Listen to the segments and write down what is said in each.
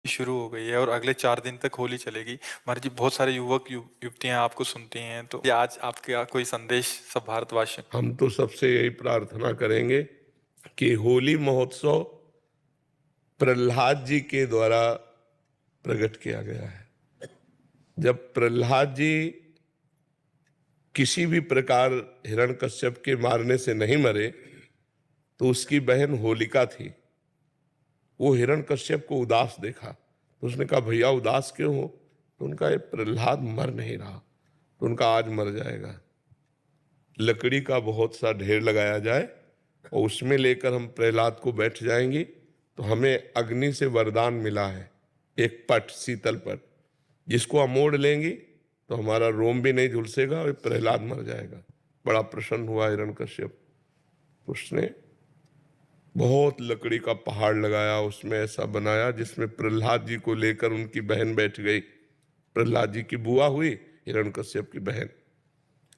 शुरू हो गई है और अगले 4 दिन तक होली चलेगी। हमारे जी बहुत सारे युवतियाँ आपको सुनती हैं, तो ये आज आपका कोई संदेश सब भारतवासियों को? हम तो सबसे यही प्रार्थना करेंगे कि होली महोत्सव प्रहलाद जी के द्वारा प्रकट किया गया है। जब प्रहलाद जी किसी भी प्रकार हिरण्यकश्यप के मारने से नहीं मरे, तो उसकी बहन होलिका थी। वो हिरण्यकश्यप को उदास देखा, तो उसने कहा भैया उदास क्यों हो? तो उनका ये प्रहलाद मर नहीं रहा, तो उनका आज मर जाएगा। लकड़ी का बहुत सा ढेर लगाया जाए और उसमें लेकर हम प्रहलाद को बैठ जाएंगे, तो हमें अग्नि से वरदान मिला है, एक पट, शीतल पट, जिसको हम मोड़ लेंगे तो हमारा रोम भी नहीं झुलसेगा और प्रहलाद मर जाएगा। बड़ा प्रसन्न हुआ हिरण्यकश्यप। उसने बहुत लकड़ी का पहाड़ लगाया, उसमें ऐसा बनाया जिसमें प्रहलाद जी को लेकर उनकी बहन बैठ गई। प्रहलाद जी की बुआ हुई, हिरण्यकश्यप की बहन।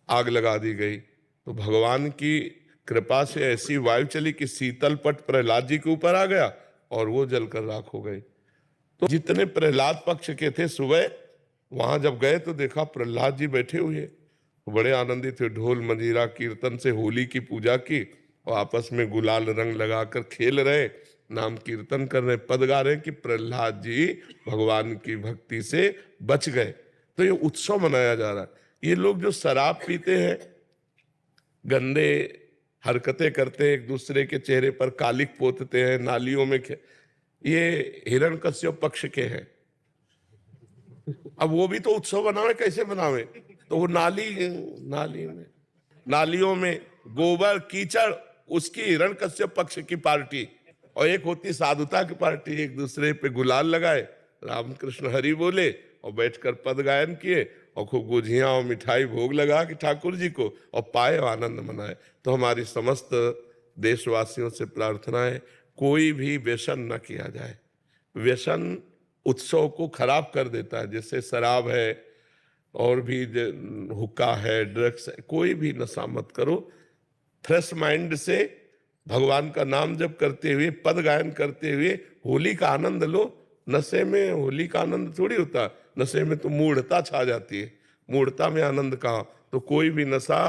आग लगा दी गई, तो भगवान की कृपा से ऐसी वायु चली कि शीतल पट प्रहलाद जी के ऊपर आ गया और वो जलकर राख हो गई। तो जितने प्रहलाद पक्ष के थे सुबह वहां जब गए तो देखा प्रहलाद जी बैठे हुए, तो बड़े आनंदित थे। ढोल मंजीरा कीर्तन से होली की पूजा की और आपस में गुलाल रंग लगाकर खेल रहे, नाम कीर्तन कर रहे, पद गा रहे कि प्रहलाद जी भगवान की भक्ति से बच गए। तो ये उत्सव मनाया जा रहा है। ये लोग जो शराब पीते हैं, गंदे हरकतें करते हैं, एक दूसरे के चेहरे पर कालिक पोतते हैं, नालियों में ये हिरण्यकश्यप पक्ष के हैं। अब वो भी तो उत्सव बनावे, कैसे बनावे? तो वो नालियों में गोबर कीचड़, उसकी हिरण्यकश्यप पक्ष की पार्टी, और एक होती साधुता की पार्टी, एक दूसरे पे गुलाल लगाए, रामकृष्ण हरि बोले और बैठकर पद गायन किए और खूब गुझिया और मिठाई भोग लगा कि ठाकुर जी को और पाए और आनंद मनाए। तो हमारी समस्त देशवासियों से प्रार्थना है, कोई भी व्यसन न किया जाए। व्यसन उत्सव को खराब कर देता है, जैसे शराब है और भी हुक्का है, ड्रग्स है, कोई भी नशा मत करो। फ्रेश माइंड से भगवान का नाम जप करते हुए, पद गायन करते हुए होली का आनंद लो। नशे में होली का आनंद थोड़ी होता, नशे में तो मूढ़ता छा जाती है, मूढ़ता में आनंद कहाँ। तो कोई भी नशा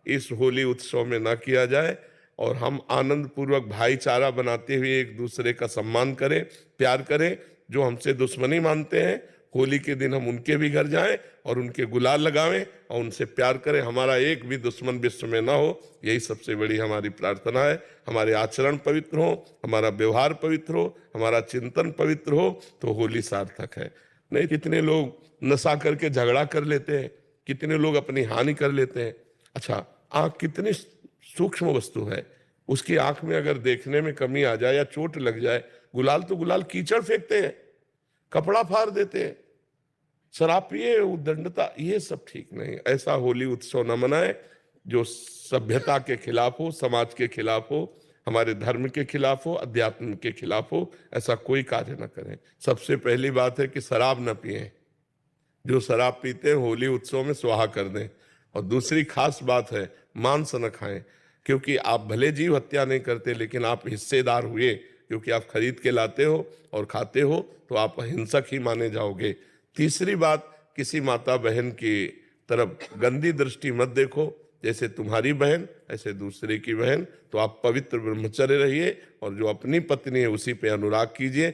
इस होली उत्सव में ना किया जाए और हम आनंद पूर्वक भाईचारा बनाते हुए एक दूसरे का सम्मान करें, प्यार करें। जो हमसे दुश्मनी मानते हैं, होली के दिन हम उनके भी घर जाएं और उनके गुलाल लगावें और उनसे प्यार करें। हमारा एक भी दुश्मन विश्व में ना हो, यही सबसे बड़ी हमारी प्रार्थना है। हमारे आचरण पवित्र हो, हमारा व्यवहार पवित्र हो, हमारा चिंतन पवित्र हो, तो होली सार्थक है। नहीं, कितने लोग नशा करके झगड़ा कर लेते हैं, कितने लोग अपनी हानि कर लेते हैं। अच्छा, आंख कितनी सूक्ष्म वस्तु है, उसकी आंख में अगर देखने में कमी आ जाए या चोट लग जाए, गुलाल तो गुलाल कीचड़ फेंकते हैं, कपड़ा फाड़ देते हैं, शराब पिए, उद्दंडता, ये सब ठीक नहीं। ऐसा होली उत्सव न मनाए जो सभ्यता के खिलाफ हो, समाज के खिलाफ हो, हमारे धर्म के खिलाफ हो, अध्यात्म के खिलाफ हो। ऐसा कोई कार्य न करें। सबसे पहली बात है कि शराब न पिए, जो शराब पीते हैं होली उत्सव में स्वाहा कर दें। और दूसरी खास बात है, मांस न खाएं, क्योंकि आप भले जीव हत्या नहीं करते लेकिन आप हिस्सेदार हुए, क्योंकि आप खरीद के लाते हो और खाते हो, तो आप हिंसक ही माने जाओगे। तीसरी बात, किसी माता बहन की तरफ गंदी दृष्टि मत देखो, जैसे तुम्हारी बहन ऐसे दूसरे की बहन। तो आप पवित्र ब्रह्मचर्य रहिए और जो अपनी पत्नी है उसी पे अनुराग कीजिए।